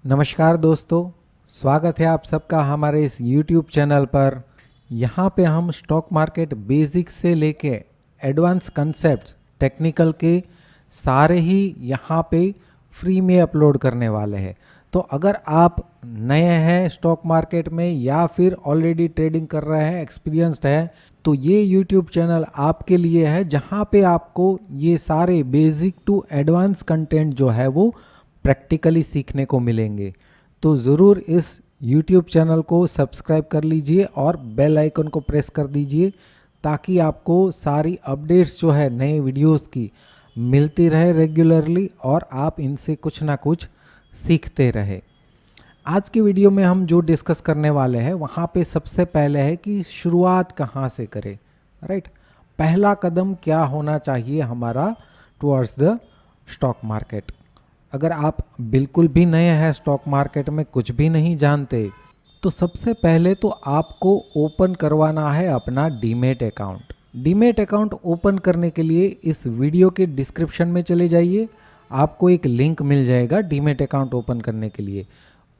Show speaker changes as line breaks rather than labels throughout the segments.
नमस्कार दोस्तों, स्वागत है आप सबका हमारे इस YouTube चैनल पर। यहाँ पे हम स्टॉक मार्केट बेसिक से लेके एडवांस कंसेप्ट्स टेक्निकल के सारे ही यहाँ पे फ्री में अपलोड करने वाले हैं। तो अगर आप नए हैं स्टॉक मार्केट में या फिर ऑलरेडी ट्रेडिंग कर रहे हैं, एक्सपीरियंस्ड है, तो ये YouTube चैनल आपके लिए है, जहाँ पे आपको ये सारे बेसिक टू एडवांस कंटेंट जो है वो प्रैक्टिकली सीखने को मिलेंगे। तो ज़रूर इस YouTube चैनल को सब्सक्राइब कर लीजिए और बेल आइकन को प्रेस कर दीजिए ताकि आपको सारी अपडेट्स जो है नए वीडियोस की मिलती रहे रेगुलरली और आप इनसे कुछ ना कुछ सीखते रहे। आज की वीडियो में हम जो डिस्कस करने वाले हैं वहाँ पे सबसे पहले है कि शुरुआत कहाँ से करें, राइट। पहला कदम क्या होना चाहिए हमारा टुवर्ड्स द स्टॉक मार्केट। अगर आप बिल्कुल भी नए हैं स्टॉक मार्केट में, कुछ भी नहीं जानते, तो सबसे पहले तो आपको ओपन करवाना है अपना demat account. Demat account open करने के लिए इस वीडियो के डिस्क्रिप्शन में चले जाइए, आपको एक लिंक मिल जाएगा डीमेट अकाउंट ओपन करने के लिए।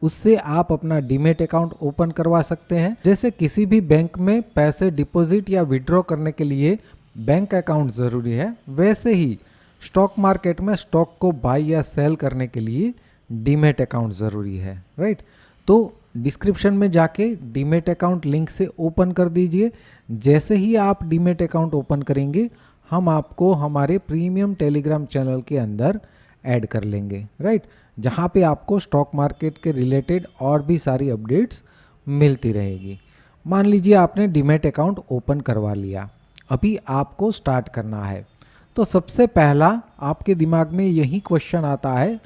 उससे आप अपना डीमेट अकाउंट ओपन करवा सकते हैं। जैसे किसी भी बैंक में पैसे डिपॉजिट या विड्रॉ करने के लिए बैंक अकाउंट ज़रूरी है, वैसे ही स्टॉक मार्केट में स्टॉक को बाय या सेल करने के लिए डीमेट अकाउंट ज़रूरी है, राइट। तो डिस्क्रिप्शन में जाके डीमेट अकाउंट लिंक से ओपन कर दीजिए। जैसे ही आप डीमेट अकाउंट ओपन करेंगे, हम आपको हमारे प्रीमियम टेलीग्राम चैनल के अंदर ऐड कर लेंगे, राइट, जहाँ पे आपको स्टॉक मार्केट के रिलेटेड और भी सारी अपडेट्स मिलती रहेगी। मान लीजिए आपने डीमेट अकाउंट ओपन करवा लिया, अभी आपको स्टार्ट करना है। तो सबसे पहला आपके दिमाग में यही क्वेश्चन आता है,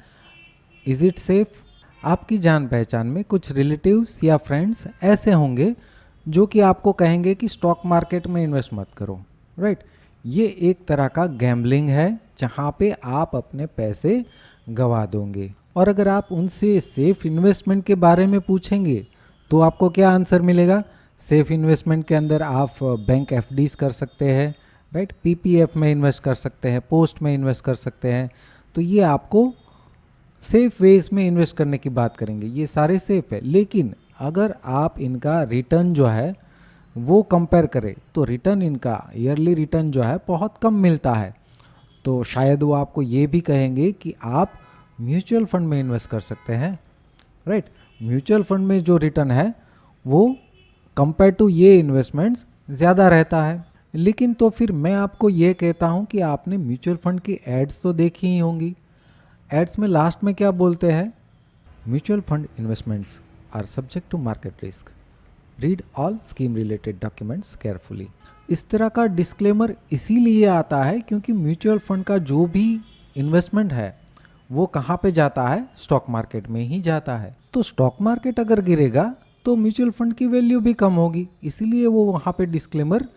इज़ इट सेफ। आपकी जान पहचान में कुछ रिलेटिव्स या फ्रेंड्स ऐसे होंगे जो कि आपको कहेंगे कि स्टॉक मार्केट में इन्वेस्ट मत करो, राइट। ये एक तरह का गैम्बलिंग है जहाँ पे आप अपने पैसे गंवा दोगे। और अगर आप उनसे सेफ इन्वेस्टमेंट के बारे में पूछेंगे तो आपको क्या आंसर मिलेगा? सेफ इन्वेस्टमेंट के अंदर आप बैंक एफडीज कर सकते हैं, राइट, पीपीएफ में इन्वेस्ट कर सकते हैं, पोस्ट में इन्वेस्ट कर सकते हैं। तो ये आपको सेफ वेज में इन्वेस्ट करने की बात करेंगे, ये सारे सेफ है। लेकिन अगर आप इनका रिटर्न जो है वो कंपेयर करें तो रिटर्न इनका ईयरली रिटर्न जो है बहुत कम मिलता है। तो शायद वो आपको ये भी कहेंगे कि आप म्यूचुअल फंड में इन्वेस्ट कर सकते हैं, राइट। म्यूचुअल फंड में जो रिटर्न है वो कंपेयर टू ये इन्वेस्टमेंट्स ज़्यादा रहता है। लेकिन तो फिर मैं आपको ये कहता हूँ कि आपने म्यूचुअल फंड की एड्स तो देखी ही होंगी। एड्स में लास्ट में क्या बोलते हैं? Mutual fund investments are subject to market risk, read all scheme related documents carefully. इस तरह का डिस्क्लेमर इसीलिए आता है क्योंकि म्यूचुअल फंड का जो भी इन्वेस्टमेंट है वो कहाँ पे जाता है? स्टॉक मार्केट में ही जाता है। तो स्टॉक मार्केट अगर गिरेगा तो म्यूचुअल फंड की वैल्यू भी कम होगी, इसीलिए वो वहाँ पे डिस्क्लेमर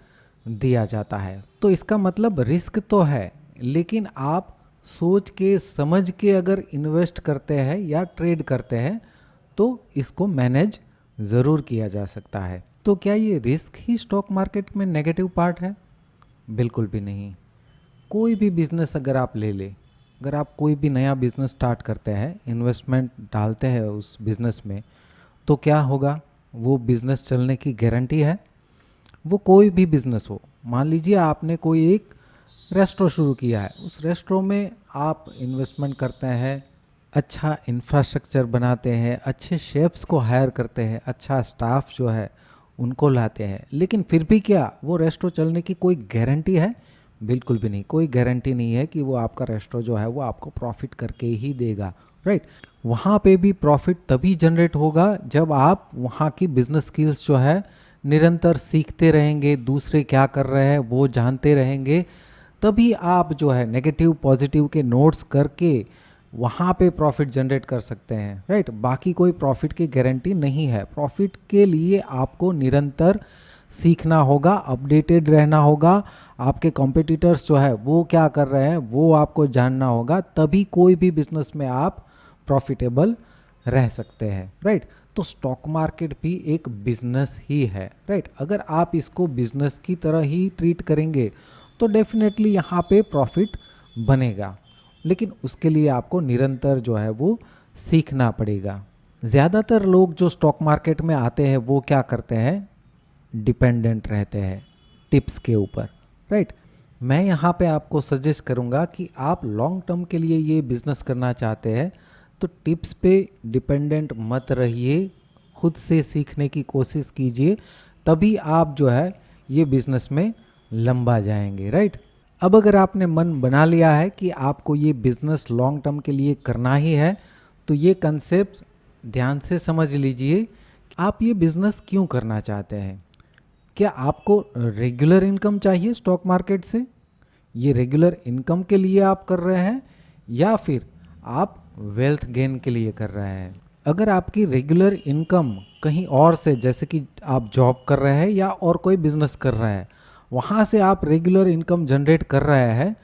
दिया जाता है। तो इसका मतलब रिस्क तो है, लेकिन आप सोच के समझ के अगर इन्वेस्ट करते हैं या ट्रेड करते हैं तो इसको मैनेज ज़रूर किया जा सकता है। तो क्या ये रिस्क ही स्टॉक मार्केट में नेगेटिव पार्ट है? बिल्कुल भी नहीं। कोई भी बिजनेस अगर आप ले लें, अगर आप कोई भी नया बिजनेस स्टार्ट करते हैं, इन्वेस्टमेंट डालते हैं उस बिजनेस में, तो क्या होगा? वो बिजनेस चलने की गारंटी है? वो कोई भी बिजनेस हो, मान लीजिए आपने कोई एक रेस्टोरेंट शुरू किया है, उस रेस्टोरेंट में आप इन्वेस्टमेंट करते हैं, अच्छा इंफ्रास्ट्रक्चर बनाते हैं, अच्छे शेफ्स को हायर करते हैं, अच्छा स्टाफ जो है उनको लाते हैं, लेकिन फिर भी क्या वो रेस्टोरेंट चलने की कोई गारंटी है? बिल्कुल भी नहीं। कोई गारंटी नहीं है कि वो आपका रेस्टोरेंट जो है वो आपको प्रॉफिट करके ही देगा, राइट। वहाँ पे भी प्रॉफिट तभी जनरेट होगा जब आप वहाँ की बिजनेस स्किल्स जो है निरंतर सीखते रहेंगे, दूसरे क्या कर रहे हैं वो जानते रहेंगे, तभी आप जो है नेगेटिव पॉजिटिव के नोट्स करके वहाँ पे प्रॉफिट जनरेट कर सकते हैं, राइट। बाकी कोई प्रॉफिट की गारंटी नहीं है। प्रॉफिट के लिए आपको निरंतर सीखना होगा, अपडेटेड रहना होगा, आपके कॉम्पिटिटर्स जो है वो क्या कर रहे हैं वो आपको जानना होगा, तभी कोई भी बिजनेस में आप प्रॉफिटेबल रह सकते हैं, राइट। तो स्टॉक मार्केट भी एक बिजनेस ही है, राइट। अगर आप इसको बिजनेस की तरह ही ट्रीट करेंगे तो डेफिनेटली यहाँ पे प्रॉफिट बनेगा, लेकिन उसके लिए आपको निरंतर जो है वो सीखना पड़ेगा। ज़्यादातर लोग जो स्टॉक मार्केट में आते हैं वो क्या करते हैं, डिपेंडेंट रहते हैं टिप्स के ऊपर, राइट। मैं यहाँ पे आपको सजेस्ट करूँगा कि आप लॉन्ग टर्म के लिए ये बिज़नेस करना चाहते हैं तो टिप्स पे डिपेंडेंट मत रहिए, खुद से सीखने की कोशिश कीजिए, तभी आप जो है ये बिज़नेस में लंबा जाएंगे, राइट। अब अगर आपने मन बना लिया है कि आपको ये बिज़नेस लॉन्ग टर्म के लिए करना ही है तो ये कंसेप्ट ध्यान से समझ लीजिए। आप ये बिज़नेस क्यों करना चाहते हैं? क्या आपको रेगुलर इनकम चाहिए स्टॉक मार्केट से? ये रेगुलर इनकम के लिए आप कर रहे हैं या फिर आप वेल्थ गेन के लिए कर रहे हैं? अगर आपकी रेगुलर इनकम कहीं और से, जैसे कि आप जॉब कर रहे हैं या और कोई बिजनेस कर रहे हैं, वहाँ से आप रेगुलर इनकम जनरेट कर रहे हैं,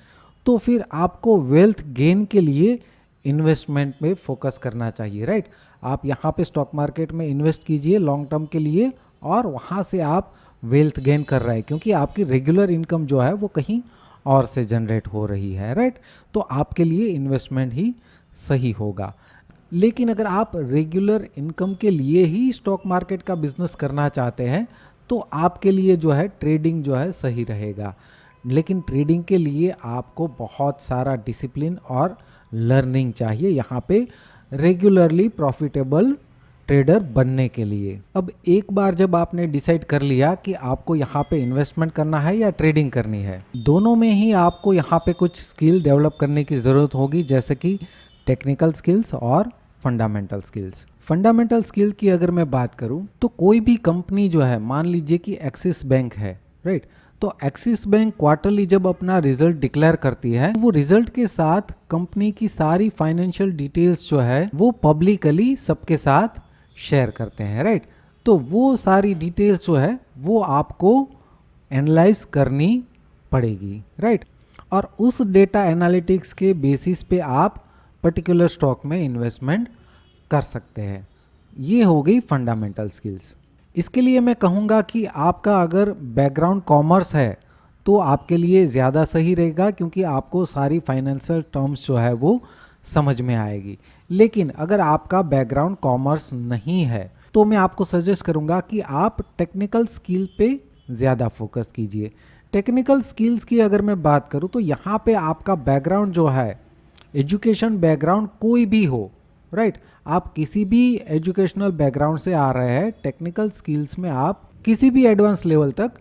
तो फिर आपको वेल्थ गेन के लिए इन्वेस्टमेंट में फोकस करना चाहिए, राइट। आप यहाँ पे स्टॉक मार्केट में इन्वेस्ट कीजिए लॉन्ग टर्म के लिए और वहाँ से आप वेल्थ गेन कर रहे हैं, क्योंकि आपकी रेगुलर इनकम जो है वो कहीं और से जनरेट हो रही है, राइट। तो आपके लिए इन्वेस्टमेंट ही सही होगा। लेकिन अगर आप रेगुलर इनकम के लिए ही स्टॉक मार्केट का बिजनेस करना चाहते हैं तो आपके लिए जो है ट्रेडिंग जो है सही रहेगा। लेकिन ट्रेडिंग के लिए आपको बहुत सारा डिसिप्लिन और लर्निंग चाहिए यहाँ पे रेगुलरली प्रॉफिटेबल ट्रेडर बनने के लिए। अब एक बार जब आपने डिसाइड कर लिया कि आपको यहाँ पे इन्वेस्टमेंट करना है या ट्रेडिंग करनी है, दोनों में ही आपको यहाँ पे कुछ स्किल डेवलप करने की ज़रूरत होगी, जैसे कि टेक्निकल स्किल्स और फंडामेंटल स्किल्स। फंडामेंटल स्किल की अगर मैं बात करूं तो कोई भी कंपनी जो है, मान लीजिए कि एक्सिस बैंक है, राइट। तो एक्सिस बैंक क्वार्टरली जब अपना रिजल्ट डिक्लेयर करती है, वो रिजल्ट के साथ कंपनी की सारी फाइनेंशियल डिटेल्स जो है वो पब्लिकली सबके साथ शेयर करते हैं, राइट। तो वो सारी डिटेल्स जो है वो आपको एनालाइज करनी पड़ेगी, राइट। और उस डेटा एनालिटिक्स के बेसिस पे आप पर्टिकुलर स्टॉक में इन्वेस्टमेंट कर सकते हैं। ये हो गई फंडामेंटल स्किल्स। इसके लिए मैं कहूँगा कि आपका अगर बैकग्राउंड कॉमर्स है तो आपके लिए ज़्यादा सही रहेगा, क्योंकि आपको सारी फाइनेंशियल टर्म्स जो है वो समझ में आएगी। लेकिन अगर आपका बैकग्राउंड कॉमर्स नहीं है तो मैं आपको सजेस्ट करूँगा कि आप टेक्निकल स्किल पे ज़्यादा फोकस कीजिए। टेक्निकल स्किल्स की अगर मैं बात करूँ तो यहाँ पे आपका बैकग्राउंड जो है, एजुकेशन बैकग्राउंड कोई भी हो, राइट। आप किसी भी एजुकेशनल बैकग्राउंड से आ रहे हैं, टेक्निकल स्किल्स में आप किसी भी एडवांस लेवल तक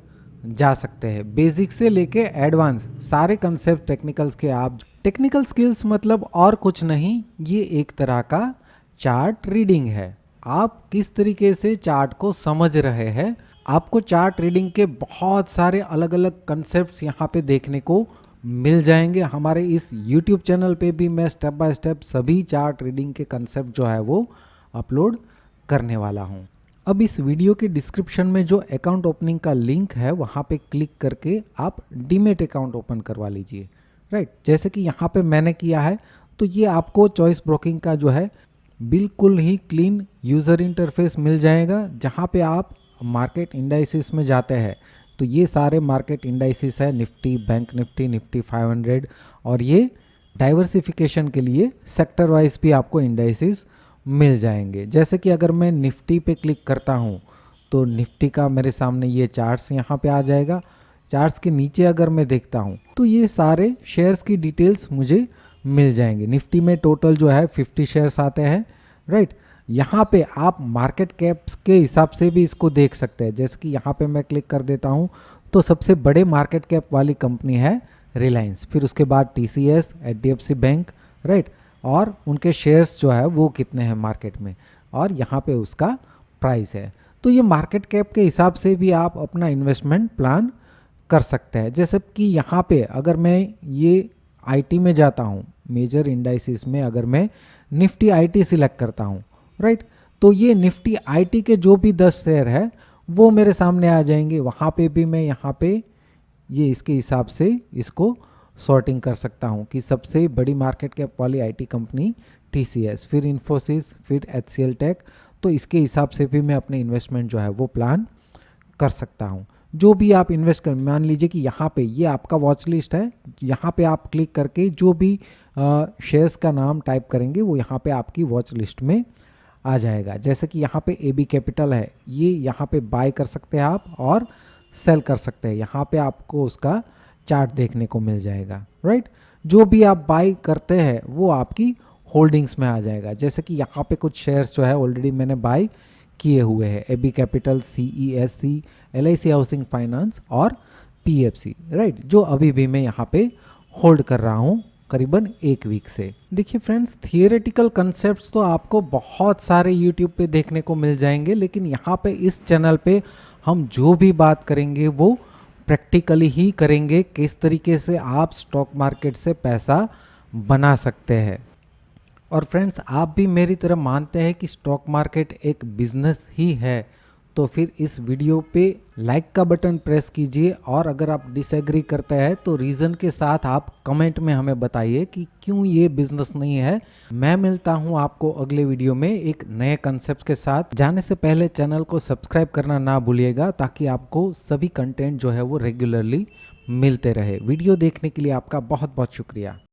जा सकते हैं। बेसिक से लेके एडवांस सारे कंसेप्ट टेक्निकल्स के आप। टेक्निकल स्किल्स मतलब और कुछ नहीं, ये एक तरह का चार्ट रीडिंग है। आप किस तरीके से चार्ट को समझ रहे हैं, आपको चार्ट रीडिंग के बहुत सारे अलग अलग कंसेप्ट्स यहाँ पे देखने को मिल जाएंगे। हमारे इस YouTube चैनल पे भी मैं स्टेप बाय स्टेप सभी चार्ट रीडिंग के कंसेप्ट जो है वो अपलोड करने वाला हूँ। अब इस वीडियो के डिस्क्रिप्शन में जो अकाउंट ओपनिंग का लिंक है वहाँ पे क्लिक करके आप डीमेट अकाउंट ओपन करवा लीजिए, राइट। जैसे कि यहाँ पे मैंने किया है, तो ये आपको चॉइस ब्रोकिंग का जो है बिल्कुल ही क्लीन यूज़र इंटरफेस मिल जाएगा। जहाँ पे आप मार्केट इंडाइसिस में जाते हैं तो ये सारे मार्केट इंडाइसिस है, निफ्टी, बैंक निफ्टी, निफ्टी 500, और ये डाइवर्सिफिकेशन के लिए सेक्टर वाइज भी आपको इंडाइसिस मिल जाएंगे। जैसे कि अगर मैं निफ्टी पे क्लिक करता हूँ तो निफ्टी का मेरे सामने ये चार्ट्स यहाँ पे आ जाएगा। चार्ट्स के नीचे अगर मैं देखता हूँ तो ये सारे शेयर्स की डिटेल्स मुझे मिल जाएंगे। निफ्टी में टोटल जो है 50 शेयर्स आते हैं, राइट। यहाँ पे आप मार्केट कैप्स के हिसाब से भी इसको देख सकते हैं। जैसे कि यहाँ पे मैं क्लिक कर देता हूँ तो सबसे बड़े मार्केट कैप वाली कंपनी है रिलायंस, फिर उसके बाद TCS, HDFC बैंक, राइट। और उनके शेयर्स जो है वो कितने हैं मार्केट में, और यहाँ पे उसका प्राइस है। तो ये मार्केट कैप के हिसाब से भी आप अपना इन्वेस्टमेंट प्लान कर सकते हैं। जैसे कि यहाँ पे अगर मैं ये IT में जाता हूँ, मेजर इंडाइसिस में अगर मैं निफ्टी IT सिलेक्ट करता हूँ, राइट, तो ये निफ्टी IT के जो भी 10 शेयर है वो मेरे सामने आ जाएंगे। वहाँ पे भी मैं यहाँ पे ये इसके हिसाब से इसको सॉर्टिंग कर सकता हूँ कि सबसे बड़ी मार्केट कैप वाली IT कंपनी TCS, फिर इन्फोसिस, फिर HCL टेक। तो इसके हिसाब से भी मैं अपने इन्वेस्टमेंट जो है वो प्लान कर सकता हूँ। जो भी आप इन्वेस्ट कर, मान लीजिए कि यहाँ पे ये आपका वॉच लिस्ट है, यहाँ पे आप क्लिक करके जो भी शेयर्स का नाम टाइप करेंगे वो यहाँ पे आपकी वॉच लिस्ट में आ जाएगा। जैसे कि यहाँ पे AB कैपिटल है, ये यहाँ पे बाय कर सकते हैं आप और सेल कर सकते हैं। यहाँ पे आपको उसका चार्ट देखने को मिल जाएगा, राइट। जो भी आप बाय करते हैं वो आपकी होल्डिंग्स में आ जाएगा। जैसे कि यहाँ पे कुछ शेयर्स जो है ऑलरेडी मैंने बाय किए हुए हैं, AB capital, CESC, LIC housing finance और PFC, राइट, जो अभी भी मैं यहाँ पे होल्ड कर रहा हूँ करीबन 1 वीक से। देखिए फ्रेंड्स, थियोरेटिकल कंसेप्ट्स तो आपको बहुत सारे यूट्यूब पे देखने को मिल जाएंगे, लेकिन यहाँ पे इस चैनल पे हम जो भी बात करेंगे वो प्रैक्टिकली ही करेंगे, किस तरीके से आप स्टॉक मार्केट से पैसा बना सकते हैं। और फ्रेंड्स, आप भी मेरी तरह मानते हैं कि स्टॉक मार्केट एक बिजनेस ही है, तो फिर इस वीडियो पे लाइक का बटन प्रेस कीजिए, और अगर आप डिसएग्री करते हैं तो रीज़न के साथ आप कमेंट में हमें बताइए कि क्यों ये बिजनेस नहीं है। मैं मिलता हूँ आपको अगले वीडियो में एक नए कंसेप्ट के साथ। जाने से पहले चैनल को सब्सक्राइब करना ना भूलिएगा, ताकि आपको सभी कंटेंट जो है वो रेगुलरली मिलते रहे। वीडियो देखने के लिए आपका बहुत बहुत शुक्रिया।